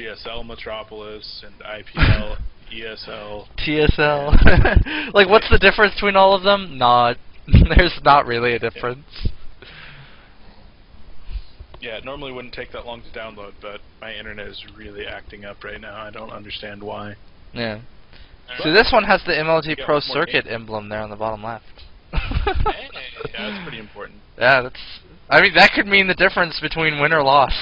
GSL Metropolis and IPL, ESL. TSL. Like, what's the difference between all of them? Not. There's not really a difference. Yeah, it normally wouldn't take that long to download, but my internet is really acting up right now. I don't understand why. Yeah. But So this one has the MLG Yeah, Pro one more Circuit game. emblem there on the bottom left. Hey. Yeah, that's pretty important. Yeah, that's. I mean, that could mean the difference between win or loss.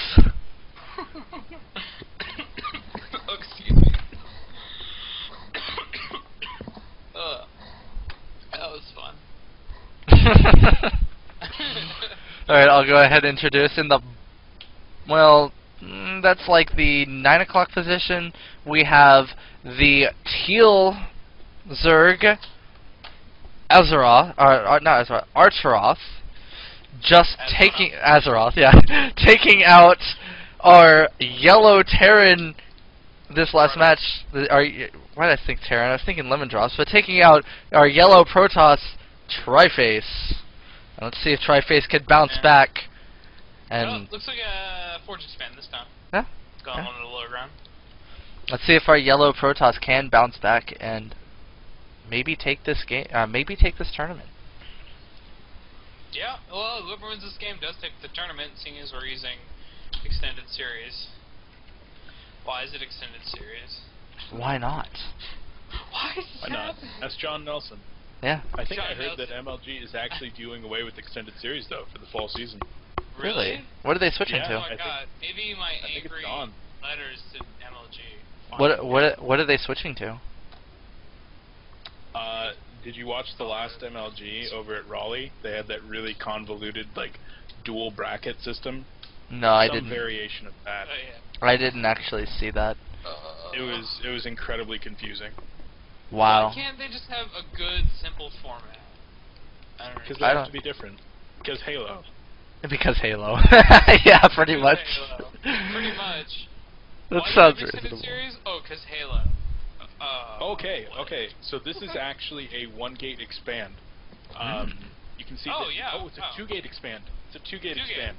Oh, excuse me. That was fun. Alright, I'll go ahead and introduce in the. Well, that's like the 9 o'clock position. We have the teal Zerg Azeroth, or not Azeroth, Arturoth, just Azeroth. taking Azeroth, yeah, taking out our yellow Terran this last match. Why did I think Terran? I was thinking Lemon Drops, but taking out our yellow Protoss Tryface. And let's see if Tryface can bounce back. And well, looks like a Forge Expand this time. yeah, Going yeah. on to the lower ground. Let's see if our yellow Protoss can bounce back and maybe take this game. Maybe take this tournament. Yeah, well, whoever wins this game does take the tournament, seeing as we're using extended series. Why is it extended series? Why not? Why is Why not? That's John Nelson. Yeah. I think John I heard Nelson. that MLG is actually doing away with extended series though for the fall season. Really? What are they switching Yeah. Oh to? my I think- god, maybe my I think it's angry gone. letters to MLG. What are they switching to? Did you watch the last MLG over at Raleigh? They had that really convoluted like dual bracket system. No, I Some didn't. variation of that. Oh yeah. I didn't actually see that. It was incredibly confusing. Wow. Why can't they just have a good, simple format? I don't Because know. they have to be different. Because Halo. Because Halo. Yeah, pretty much. Halo. Pretty much. That Why sounds do they have extended reasonable. series? Oh, because Halo. Okay, what? okay. So this is actually a 1-gate expand. You can see. Oh, that, yeah. Oh, it's a 2-gate expand. It's a 2-gate Two-gate. expand.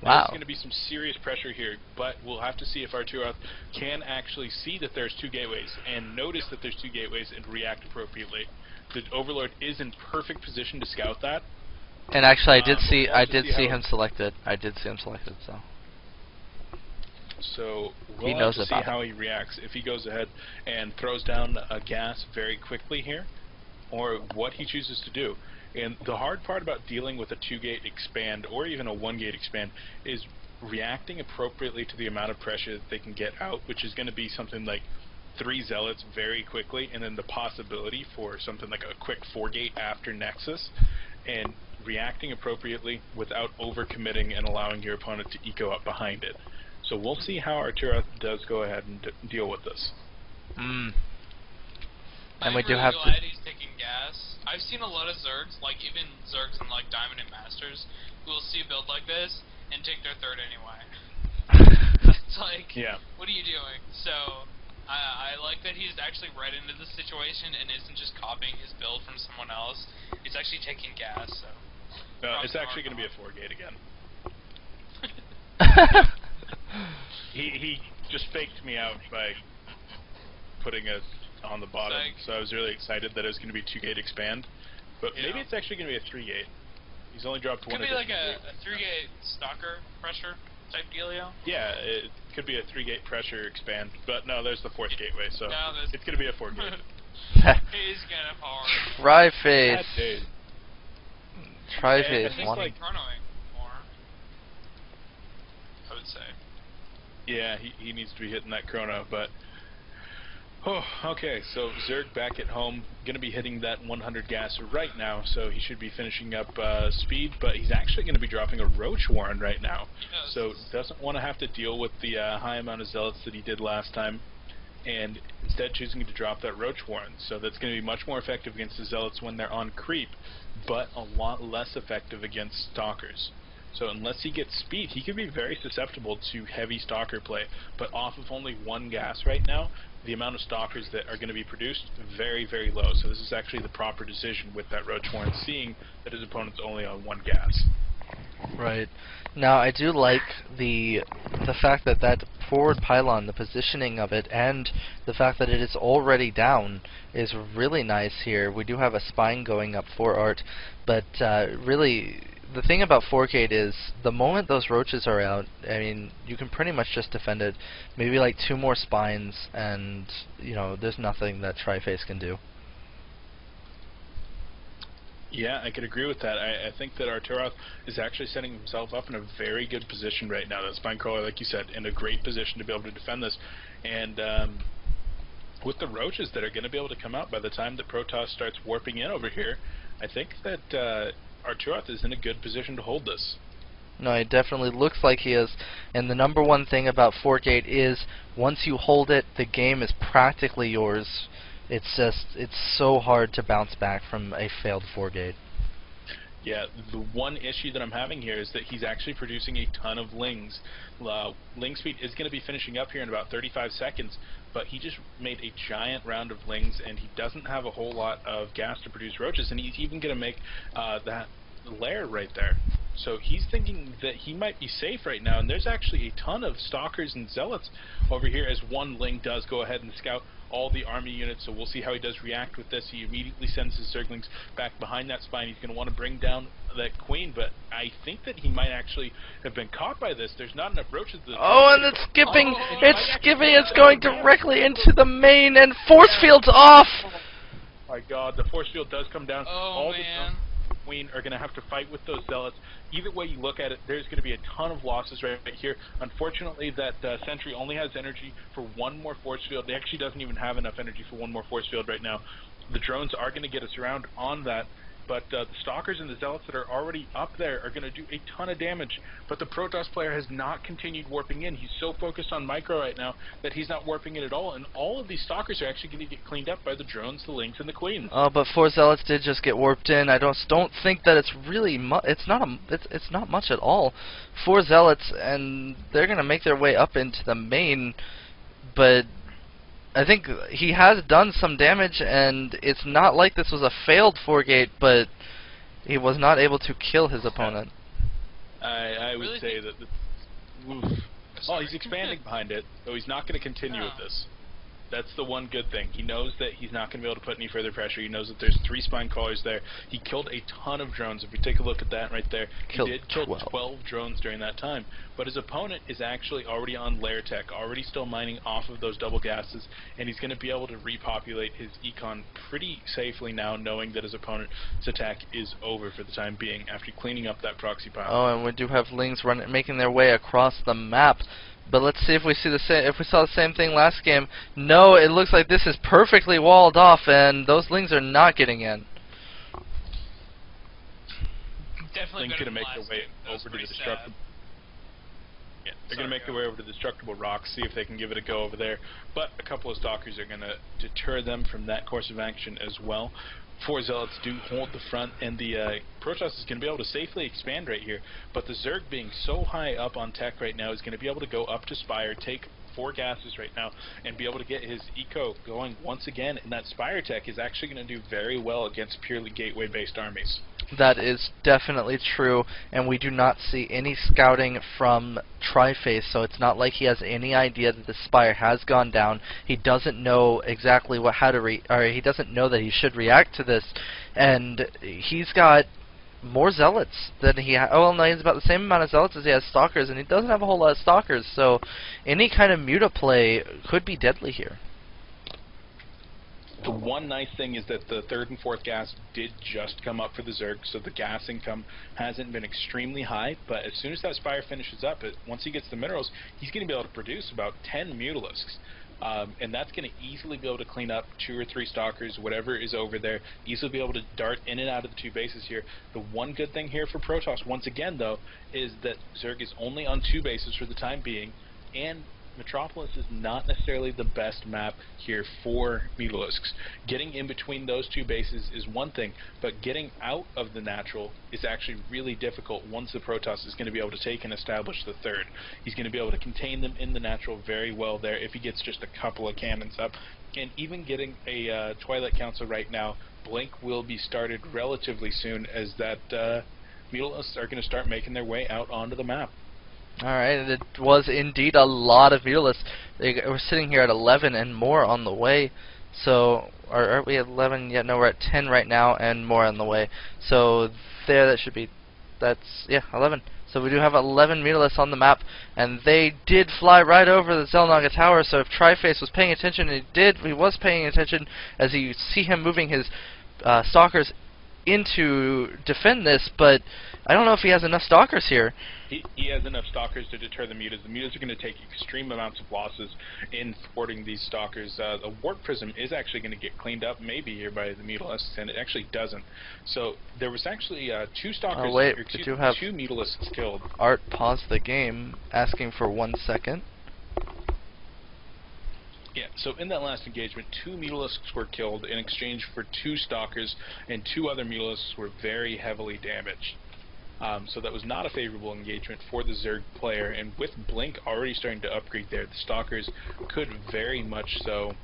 Wow. There's going to be some serious pressure here, but we'll have to see if Arturoth can actually see that there's 2 gateways and notice that there's 2 gateways and react appropriately. The Overlord is in perfect position to scout that. And actually, I did see. we'll I have to did see see how- him selected. I did see him selected. So. So He we'll knows have to see about how he reacts, if he goes ahead and throws down a gas very quickly here, or what he chooses to do. And the hard part about dealing with a 2-gate expand, or even a 1-gate expand, is reacting appropriately to the amount of pressure that they can get out, which is going to be something like 3 Zealots very quickly, and then the possibility for something like a quick 4-gate after Nexus, and reacting appropriately without overcommitting and allowing your opponent to eco up behind it. So we'll see how Arturoth does go ahead and deal with this. And I'm we do really have glad to. he's taking gas. I've seen a lot of Zergs, like even Zergs in like Diamond and Masters, who will see a build like this and take their third anyway. It's like, Yeah. what are you doing? So I like that he's actually right into the situation and isn't just copying his build from someone else. He's actually taking gas. So It's actually going to be a 4-gate again. He just faked me out by putting it on the bottom, Psych. so I was really excited that it was going to be 2-gate expand. But Yeah. maybe it's actually going to be a 3-gate. He's only dropped Could one. be like additional a gate. 3-gate stalker pressure type dealio. Yeah, it could be a 3-gate pressure expand, but no, there's the 4th gateway, so No, there's- it's going to be a 4-gate. He's gonna hard. Tryface. Bad days. Tryface. It's He's One. like chronoing more. I would say. Yeah, he needs to be hitting that chrono, but... Oh, okay, so Zerg back at home, going to be hitting that 100 gas right now, so he should be finishing up speed, but he's actually going to be dropping a Roach Warren right now. Yes. So doesn't want to have to deal with the high amount of Zealots that he did last time, and instead choosing to drop that Roach Warren. So that's going to be much more effective against the Zealots when they're on creep, but a lot less effective against Stalkers. So unless he gets speed, he could be very susceptible to heavy Stalker play, but off of only 1 gas right now, the amount of Stalkers that are going to be produced, very, very low. So this is actually the proper decision with that Roach Warren, seeing that his opponent's only on 1 gas. Right. Now, I do like the fact that that forward pylon, the positioning of it, and the fact that it is already down is really nice here. We do have a spine going up for Art, but really, the thing about 4Gate is the moment those roaches are out, I mean, you can pretty much just defend it. Maybe like 2 more spines, and you know, there's nothing that Tryface can do. Yeah, I could agree with that. I think that Arturoth is actually setting himself up in a very good position right now. That Spinecrawler, like you said, in a great position to be able to defend this. And with the roaches that are going to be able to come out by the time that Protoss starts warping in over here, I think that Arturoth is in a good position to hold this. No, it definitely looks like he is. And the number one thing about 4Gate is once you hold it, the game is practically yours. It's so hard to bounce back from a failed 4Gate. Yeah, the one issue that I'm having here is that he's actually producing a ton of lings. Ling speed is going to be finishing up here in about 35 seconds, but he just made a giant round of lings, and he doesn't have a whole lot of gas to produce roaches, and he's even going to make that lair right there. So he's thinking that he might be safe right now, and there's actually a ton of stalkers and zealots over here as one ling does go ahead and scout all the army units, so we'll see how he does react with this. He immediately sends his Zerglings back behind that spine. He's going to want to bring down that queen, but I think that he might actually have been caught by this. There's not enough roaches. Oh, and it's skipping! It's going directly into the main, and force field's off! Oh my god, the force field does come down. Oh, all man. The queen are going to have to fight with those zealots. Either way you look at it, there's going to be a ton of losses right here. Unfortunately, that sentry only has energy for one more force field. He actually doesn't even have enough energy for one more force field right now. The drones are going to get us around on that, but the stalkers and the zealots that are already up there are going to do a ton of damage. But the Protoss player has not continued warping in. He's so focused on micro right now that he's not warping in at all, and all of these stalkers are actually going to get cleaned up by the drones, the lings, and the queens. Oh, but 4 zealots did just get warped in. I don't think that it's really it's not much at all. 4 zealots, and they're going to make their way up into the main, but I think he has done some damage, and it's not like this was a failed 4-gate, but he was not able to kill his opponent. I would say that... Oof. Well, he's expanding behind it, so he's not going to continue with this. That's the one good thing. He knows that he's not going to be able to put any further pressure. He knows that there's 3 spine callers there. He killed a ton of drones. If we take a look at that right there, he did kill 12 drones during that time. But his opponent is actually already on lair tech, already still mining off of those double gases, and he's going to be able to repopulate his econ pretty safely now, knowing that his opponent's attack is over for the time being after cleaning up that proxy pile. Oh, and we do have lings making their way across the map. But let's see if we see the same. If we saw the same thing last game. No, it looks like this is perfectly walled off, and those lings are not getting in. Definitely going to make their way over to the destructible. Yeah, they're going to make their way over to the destructible rocks, see if they can give it a go over there. But a couple of stalkers are going to deter them from that course of action as well. 4 zealots do hold the front, and the Protoss is going to be able to safely expand right here. But the Zerg being so high up on tech right now is going to be able to go up to Spire, take 4 gases right now, and be able to get his eco going once again. And that Spire tech is actually going to do very well against purely gateway-based armies. That is definitely true, and we do not see any scouting from Tryface, so it's not like he has any idea that the Spire has gone down. He doesn't know exactly he doesn't know that he should react to this, and he's got more zealots than he has. Oh, well, no, he's about the same amount of zealots as he has stalkers, and he doesn't have a whole lot of stalkers, so any kind of muta play could be deadly here. The one nice thing is that the 3rd and 4th gas did just come up for the Zerg, so the gas income hasn't been extremely high, but as soon as that Spire finishes up, once he gets the minerals, he's going to be able to produce about 10 Mutalisks. And that's going to easily be able to clean up 2 or 3 stalkers, whatever is over there, easily be able to dart in and out of the 2 bases here. The one good thing here for Protoss, once again though, is that Zerg is only on 2 bases for the time being, and Metropolis is not necessarily the best map here for Mutalisks. Getting in between those 2 bases is one thing, but getting out of the natural is actually really difficult once the Protoss is going to be able to take and establish the 3rd. He's going to be able to contain them in the natural very well there if he gets just a couple of cannons up. And even getting a Twilight Council right now, Blink will be started relatively soon as that Mutalisks are going to start making their way out onto the map. Alright, it was indeed a lot of Mutalisks. We're sitting here at 11 and more on the way. So, are we at 11 yet? No, we're at 10 right now and more on the way. So, that should be, yeah, 11. So we do have 11 Mutalisks on the map, and they did fly right over the Xel'Naga Tower, so if Tryface was paying attention, and he was paying attention, as you see him moving his Stalkers in to defend this, but I don't know if he has enough Stalkers here. He has enough Stalkers to deter the Mutas. The Mutas are going to take extreme amounts of losses in thwarting these Stalkers. A Warp Prism is actually going to get cleaned up maybe here by the Mutalisks, and it actually doesn't. So there was actually two Stalkers, oh wait, two Mutalisks killed. Art paused the game, asking for 1 second. Yeah, so in that last engagement, 2 Mutalisks were killed in exchange for 2 Stalkers, and 2 other Mutalisks were very heavily damaged. So that was not a favorable engagement for the Zerg player, and with Blink already starting to upgrade there, the Stalkers could very much so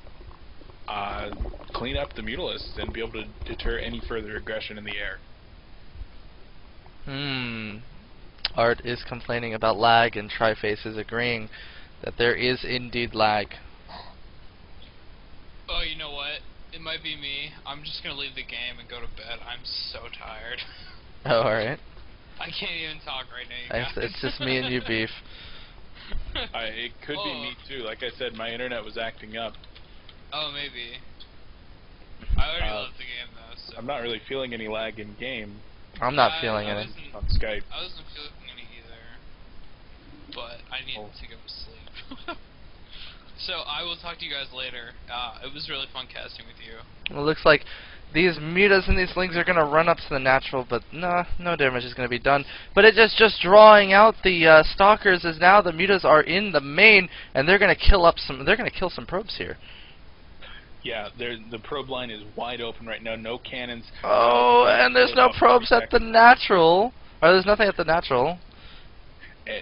clean up the Mutalisks and be able to deter any further aggression in the air. Art is complaining about lag, and Tryface is agreeing that there is indeed lag. Oh, you know what? It might be me. I'm just gonna leave the game and go to bed. I'm so tired. Oh, alright. I can't even talk right now, you guys. It's just me and you, Beef. It could be me too. Like I said, my internet was acting up. Oh, maybe. I already love the game though. So. I'm not really feeling any lag in game. I'm not feeling any. On Skype. I wasn't feeling any either, but I needed to go to sleep. So I will talk to you guys later. It was really fun casting with you. Well, it looks like these Mutas and these Lings are going to run up to the natural, but no damage is going to be done. But it just drawing out the Stalkers, as now the Mutas are in the main, and they're going to kill some. They're going to kill some probes here. Yeah, the probe line is wide open right now. No cannons. Oh, and there's no probes at the natural. Or there's nothing at the natural.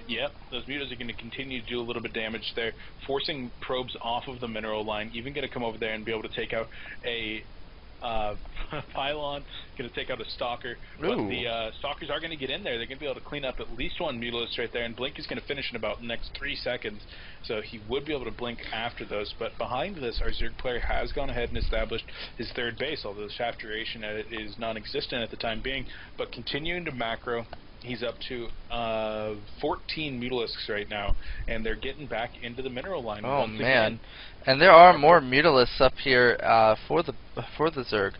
Yep, those Mutas are going to continue to do a little bit of damage there, forcing probes off of the mineral line, even going to come over there and be able to take out a pylon, going to take out a Stalker. But the Stalkers are going to get in there. They're going to be able to clean up at least 1 Mutalist right there, and Blink is going to finish in about the next 3 seconds, so he would be able to blink after those. But behind this, our Zerg player has gone ahead and established his 3rd base, although the shaft duration is non-existent at the time being, but continuing to macro. He's up to 14 Mutalisks right now, and they're getting back into the mineral line. Oh once man! Again. And there are more Mutalisks up here for the Zerg,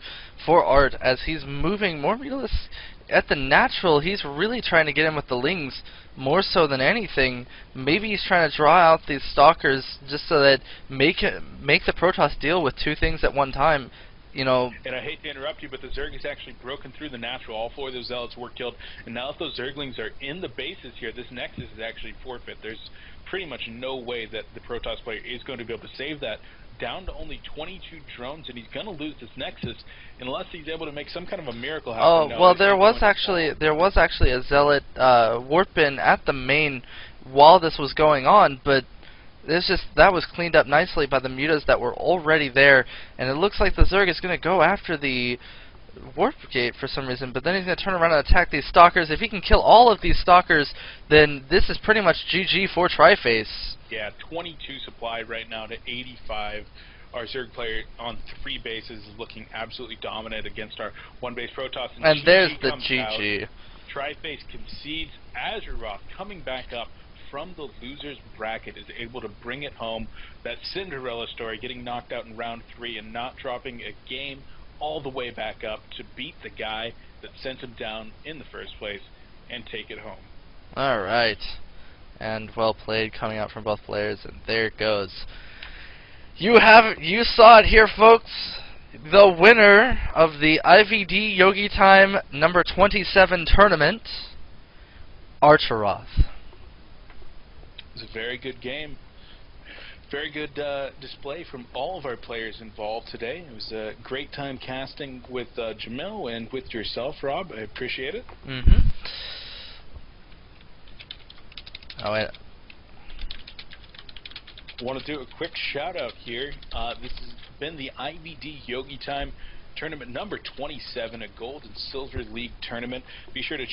for Art, as he's moving more Mutalisks at the natural. He's really trying to get in with the Lings more so than anything. Maybe he's trying to draw out these Stalkers just so that make the Protoss deal with 2 things at one time. You know, and I hate to interrupt you, but the Zerg has actually broken through the natural. All 4 of those Zealots were killed, and now if those Zerglings are in the bases here, this Nexus is actually forfeit. There's pretty much no way that the Protoss player is going to be able to save that. Down to only 22 drones, and he's going to lose this Nexus unless he's able to make some kind of a miracle happen. Oh, well, there was actually a Zealot warp-in at the main while this was going on, but that was cleaned up nicely by the Mutas that were already there, and it looks like the Zerg is going to go after the Warp Gate for some reason, but then he's going to turn around and attack these Stalkers. If he can kill all of these Stalkers, then this is pretty much GG for Tryface. Yeah, 22 supplied right now to 85. Our Zerg player on 3 bases is looking absolutely dominant against our 1-base Protoss. And there's the GG. Tryface concedes. Arturoth coming back up from the loser's bracket is able to bring it home. That Cinderella story, getting knocked out in round 3 and not dropping a game all the way back up to beat the guy that sent him down in the first place and take it home. Alright. And well played coming out from both players, and there it goes. You saw it here, folks. The winner of the IvD Yogi Time number 27 tournament, Arturoth. It was a very good game. Very good display from all of our players involved today. It was a great time casting with Jamil and with yourself, Rob. I appreciate it. Mm-hmm. Oh, wait. I want to do a quick shout out here. This has been the IvD Yogi Time tournament number 27, a gold and silver league tournament. Be sure to check